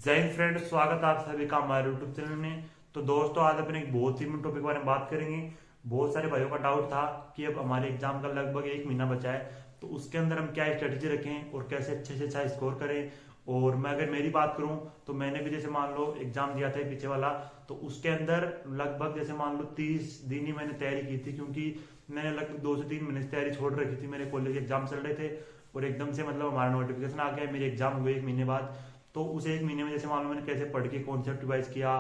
जय हिंद फ्रेंड, स्वागत है आप सभी का हमारे यूट्यूब चैनल में। तो दोस्तों, आज अपन एक बहुत ही टॉपिक के बारे में बात करेंगे। बहुत सारे भाइयों का डाउट था कि अब हमारे एग्जाम का लगभग एक महीना बचा है, तो उसके अंदर हम क्या स्ट्रेटेजी रखें और कैसे अच्छे से अच्छा स्कोर करें। और मैं अगर मेरी बात करूं तो मैंने भी जैसे मान लो एग्जाम दिया था पीछे वाला, तो उसके अंदर लगभग जैसे मान लो 30 दिन ही मैंने तैयारी की थी, क्योंकि मैंने लगभग 2 से 3 महीने से तैयारी छोड़ रखी थी। मेरे कॉलेज एग्जाम चल रहे थे और एकदम से मतलब हमारा नोटिफिकेशन आ गया, मेरे एग्जाम हुए एक महीने बाद। तो उस एक महीने में जैसे मान लो मैंने कैसे पढ़ के कॉन्सेप्ट रिवाइज किया,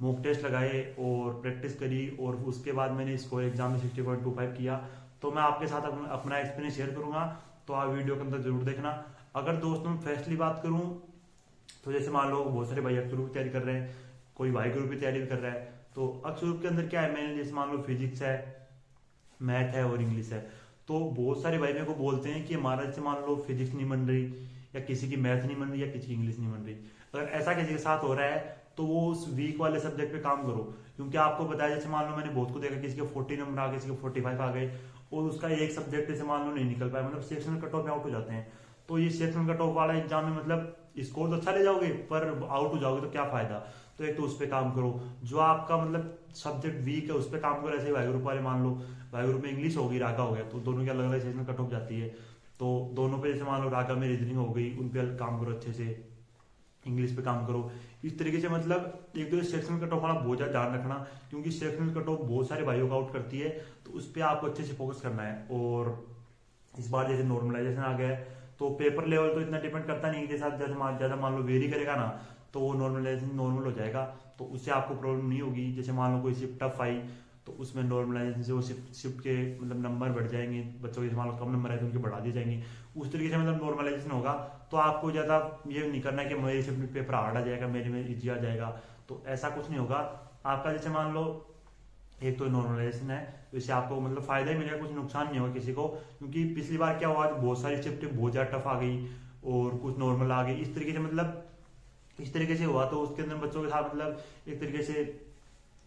मॉक टेस्ट लगाए और प्रैक्टिस करी, और उसके बाद मैंने स्कोर एग्जाम में 60.25 किया। तो मैं आपके साथ अपना एक्सपीरियंस शेयर करूंगा, तो आप वीडियो के अंदर जरूर देखना। अगर दोस्तों फर्स्टली बात करूं तो जैसे मान लो बहुत सारे भाई अक्षर की तैयारी कर रहे हैं, कोई वाई ग्रुप की तैयारी भी कर रहा है। तो अक्षर ग्रुप के अंदर क्या है, मैंने जैसे मान लो फिजिक्स है, मैथ है और इंग्लिश है। तो बहुत सारे भाई मेरे को बोलते हैं कि हमारा जैसे मान लो फिजिक्स नहीं बन रही, या किसी की मैथ नहीं बन रही, या किसी की इंग्लिश नहीं बन रही। अगर ऐसा किसी के साथ हो रहा है तो वो उस वीक वाले सब्जेक्ट पे काम करो, क्योंकि आपको बताया जैसे मान लो मैंने बहुत को देखा, किसी के 40 नंबर आ गए, किसी के 45 आ गए, और उसका एक सब्जेक्ट जैसे मान लो नहीं निकल पाया, मतलब सेक्शनल कट ऑफ में आउट हो जाते हैं। तो ये सेक्शनल कट ऑफ वाला एग्जाम में मतलब स्कोर तो अच्छा ले जाओगे पर आउट हो जाओगे तो क्या फायदा। तो एक तो उस पर काम करो, जो आपका मतलब सब्जेक्ट वीक है उस पर काम करो। ऐसे वाई ग्रुप वाले मान लो वाई ग्रुप में इंग्लिश होगी, रागा हो गया, तो दोनों की अलग अलग सेक्शन कट ऑफ जाती है। तो दोनों पे जैसे मान लो रागा में रीजनिंग हो गई, उन पे काम करो अच्छे से, इंग्लिश पे काम करो। इस तरीके से मतलब एक तो सेक्शनल कट ऑफ वाला बहुत ज्यादा ध्यान रखना, क्योंकि सेक्शनल कट ऑफ बहुत सारे भाइयों का आउट करती है, तो उस पर आपको अच्छे से फोकस करना है। और इस बार जैसे नॉर्मलाइजेशन आ गया है, तो पेपर लेवल तो इतना डिपेंड करता नहीं, के साथ ज्यादा मान लो वेरी करेगा ना, तो वो नॉर्मलाइजेशन नॉर्मल हो जाएगा, तो उससे आपको प्रॉब्लम नहीं होगी। जैसे मान लो कोई शिफ्ट टफ आई, तो उसमें नॉर्मलाइजेशन से वो शिफ्ट के मतलब नंबर बढ़ जाएंगे, बच्चों के मान लो कम नंबर आए तो उनके बढ़ा दिए जाएंगे। उस तरीके से मतलब नॉर्मलाइजेशन होगा। तो आपको ज्यादा ये नहीं करना है कि मेरे शिफ्ट में पेपर हार्ड आ जाएगा, मेरे में इजी आ जाएगा, तो ऐसा कुछ नहीं होगा। आपका जैसे मान लो एक तो नॉर्मलाइजेशन है, तो इससे आपको मतलब फायदा ही मिलेगा, कुछ नुकसान नहीं होगा किसी को। क्योंकि पिछली बार क्या हुआ, बहुत सारी शिफ्ट बहुत ज्यादा टफ आ गई और कुछ नॉर्मल आ गई, इस तरीके से मतलब इस तरीके से हुआ, तो उसके अंदर बच्चों के साथ मतलब एक तरीके से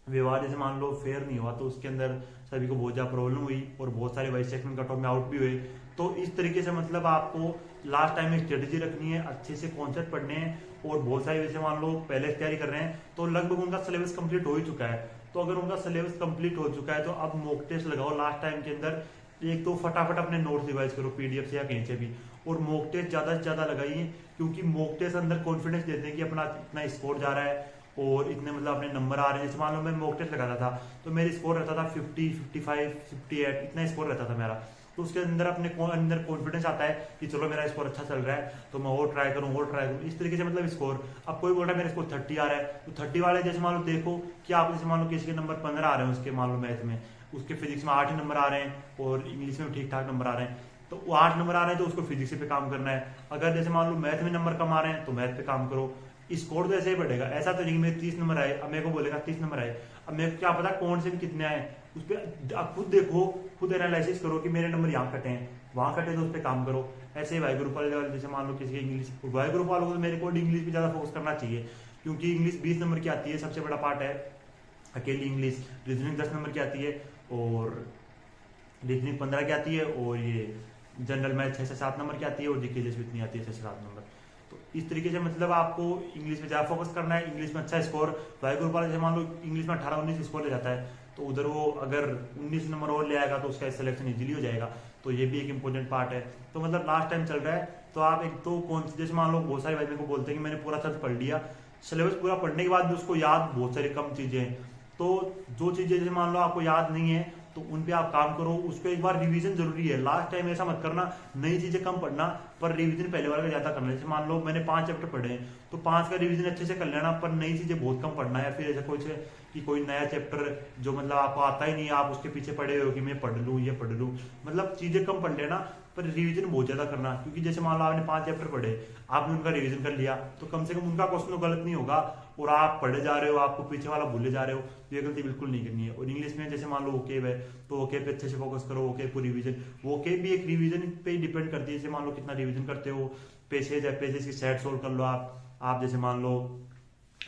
व्यवहार जैसे मान लो फेयर नहीं हुआ, तो उसके अंदर सभी को बहुत ज्यादा प्रॉब्लम हुई और बहुत सारे वाइस सेक्शन कट ऑफ में आउट भी हुए। तो इस तरीके से मतलब आपको लास्ट टाइम में स्ट्रेटेजी रखनी है, अच्छे से कॉन्सेप्ट पढ़ने हैं। और बहुत सारे वैसे मान लो पहले से तैयारी कर रहे हैं तो लगभग उनका सिलेबस कंप्लीट हो ही चुका है। तो अगर उनका सिलेबस कंप्लीट हो चुका है तो अब मॉक टेस्ट लगाओ लास्ट टाइम के अंदर। एक तो फटाफट अपने नोट्स रिवाइज करो पीडीएफ से या कहीं से भी, और मॉक टेस्ट ज्यादा से ज्यादा लगाइए, क्योंकि मॉक टेस्ट अंदर कॉन्फिडेंस देते हैं कि अपना इतना स्कोर जा रहा है और इतने मतलब अपने नंबर आ रहे हैं। जैसे मान लो मैं मॉक टेस्ट लगाता था तो मेरी स्कोर रहता था 50, 55, 58, इतना स्कोर रहता था मेरा। तो उसके अंदर अपने अंदर कॉन्फिडेंस आता है कि चलो मेरा स्कोर अच्छा चल रहा है, तो मैं और ट्राई करूँ और ट्राई करूँ, इस तरीके से मतलब स्कोर। अब कोई बोल रहा है मेरा स्कोर 30 आ रहा है, तो 30 वाले जैसे मान लो देखो कि आप जैसे मान लो किसी के नंबर 15 आ रहे हैं, उसके मान लो मैथ में, उसके फिजिक्स में 8 ही नंबर आ रहे हैं और इंग्लिश में ठीक ठाक नंबर आ रहे हैं, तो वो 8 नंबर आ रहे हैं तो उसको फिजिक्स पे काम करना है। अगर जैसे मान लो मैथ में नंबर कम आ रहे हैं तो मैथ पे काम करो। स्कोर तो ऐसे ही बढ़ेगा, ऐसा तो नहीं मेरे 30 नंबर आए अब मेरे को बोलेगा 30 नंबर आए, अब मेरे को क्या पता कौन से भी कितने आए। उस पर आप खुद देखो, खुद एनालिसिस करो कि मेरे नंबर यहाँ कटे हैं, वहां कटे तो उस पर काम करो। ऐसे ही वाई ग्रुप वाले लेवल जैसे मान लो किसी की इंग्लिश, वाई ग्रुप वालों को तो मेरे को इंग्लिश पे ज्यादा फोकस करना चाहिए, क्योंकि इंग्लिश 20 नंबर की आती है, सबसे बड़ा पार्ट है अकेली इंग्लिश। रीजनिंग 10 नंबर की आती है और रीजनिंग 15 की आती है, और ये जनरल मैथ 6 से 7 नंबर की आती है, और जीके भी इतनी आती है 6 से 7 नंबर। तो इस तरीके से मतलब आपको इंग्लिश में ज्यादा फोकस करना है, इंग्लिश में अच्छा स्कोर। वाई ग्रुप वाला जैसे मान लो इंग्लिश में 18-19 स्कोर ले जाता है, तो उधर वो अगर 19 नंबर और ले आएगा तो उसका सिलेक्शन इजीली हो जाएगा। तो ये भी एक इंपॉर्टेंट पार्ट है। तो मतलब लास्ट टाइम चल रहा है, तो आप एक तो कौन जैसे मान लो बहुत सारे भाई मेरे को बोलते हैं कि मैंने पूरा सच पढ़ लिया, सिलेबस पूरा पढ़ने के बाद भी उसको याद बहुत सारी कम चीजें हैं। तो जो चीजें जैसे मान लो आपको याद नहीं है तो उन पे आप काम करो, उसको एक बार रिवीजन जरूरी है। लास्ट टाइम ऐसा मत करना नई चीजें कम पढ़ना, पर रिवीजन पहले वाले का ज्यादा करना। जैसे मान लो मैंने 5 चैप्टर पढ़े हैं तो 5 का रिवीजन अच्छे से कर लेना, पर नई चीजें बहुत कम पढ़ना है। फिर ऐसा कुछ कि कोई नया चैप्टर जो मतलब आपको आता ही नहीं, आप उसके पीछे पड़े हो कि मैं पढ़ लूँ ये पढ़ लूँ, मतलब चीजें कम पढ़ लेना, पर रिवीजन बहुत ज्यादा करना। क्योंकि जैसे मान लो आपने 5 चैप्टर पढ़े, आपने उनका रिवीजन कर लिया, तो कम से कम उनका क्वेश्चन तो गलत नहीं होगा, और आप पढ़े जा रहे हो, आपको पीछे वाला भूले जा रहे हो, तो ये गलती बिल्कुल नहीं करनी है। और इंग्लिश में जैसे मान लो ओकेब है, तो ओकेब पे अच्छे से फोकस करो, ओकेब को रिवीजन, वो ओकेब भी एक रिवीजन पे ही डिपेंड करती है। जैसे मान लो कितना रिवीजन करते हो, पेजेज है, पेजेस की सेट सोल्व कर लो आप जैसे मान लो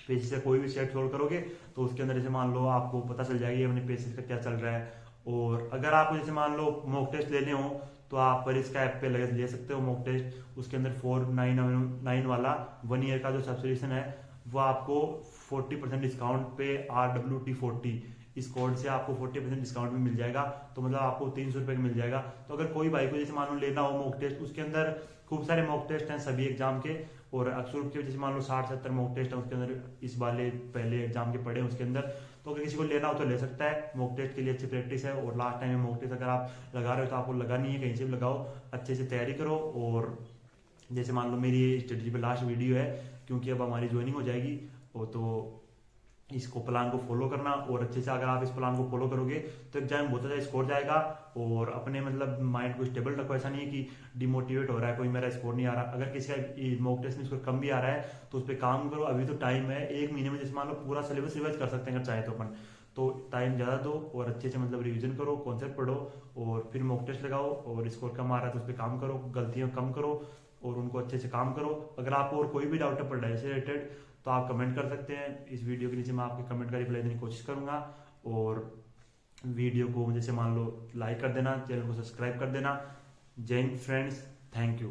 पेजेस से कोई भी सेट सोल्व करोगे तो उसके अंदर जैसे मान लो आपको पता चल जाएगी अपने पेजेस का क्या चल रहा है। और अगर आपको जैसे मान लो मॉक टेस्ट लेने हो तो आप परीक्षा ऐप पे ले सकते हो मॉक टेस्ट, उसके अंदर 499 वाला 1 ईयर का जो सब्सक्रिप्शन है वो आपको 40% डिस्काउंट पे RWT40 इस कोड से आपको 40% डिस्काउंट में मिल जाएगा। तो मतलब आपको 300 रुपये का मिल जाएगा। तो अगर कोई भाई को जैसे मान लो लेना हो मॉक टेस्ट, उसके अंदर खूब सारे मॉक टेस्ट हैं सभी एग्जाम के, और अक्सर के जैसे मान लो 60-70 मॉक टेस्ट है उसके अंदर, इस वाले पहले एग्जाम के पढ़े उसके अंदर। तो अगर किसी को लेना हो तो ले सकता है, मॉक टेस्ट के लिए अच्छी प्रैक्टिस है। और लास्ट टाइम में मॉक टेस्ट अगर आप लगा रहे हो तो आपको लगानी है, कहीं से भी लगाओ, अच्छे से तैयारी करो। और जैसे मान लो मेरी ये स्ट्रेटजी पे लास्ट वीडियो है, क्योंकि अब हमारी ज्वाइनिंग हो जाएगी, और तो इसको प्लान को फॉलो करना, और अच्छे से अगर आप इस प्लान को फॉलो करोगे तो एग्जाम बहुत अच्छा स्कोर जाएगा। और अपने मतलब माइंड को स्टेबल रखो, ऐसा नहीं है कि डिमोटिवेट हो रहा है कोई, मेरा स्कोर नहीं आ रहा। अगर किसी का मॉक टेस्ट में स्कोर कम भी आ रहा है तो उस पर काम करो, अभी तो टाइम है। 1 महीने में जैसे मान लो पूरा सिलेबस रिवाइज कर सकते हैं अगर चाहे तो अपन, तो टाइम ज़्यादा दो और अच्छे से मतलब रिवीजन करो, कॉन्सेप्ट पढ़ो, और फिर मॉक टेस्ट लगाओ। और स्कोर कम आ रहा है तो उस पर काम करो, गलतियाँ कम करो और उनको अच्छे से काम करो। अगर आपको और कोई भी डाउट है पढ़ाई से रिलेटेड तो आप कमेंट कर सकते हैं। इस वीडियो के नीचे मैं आपके कमेंट का रिप्लाई देने की कोशिश करूंगा। और वीडियो को जैसे मान लो लाइक कर देना, चैनल को सब्सक्राइब कर देना। जय हिंद फ्रेंड्स, थैंक यू।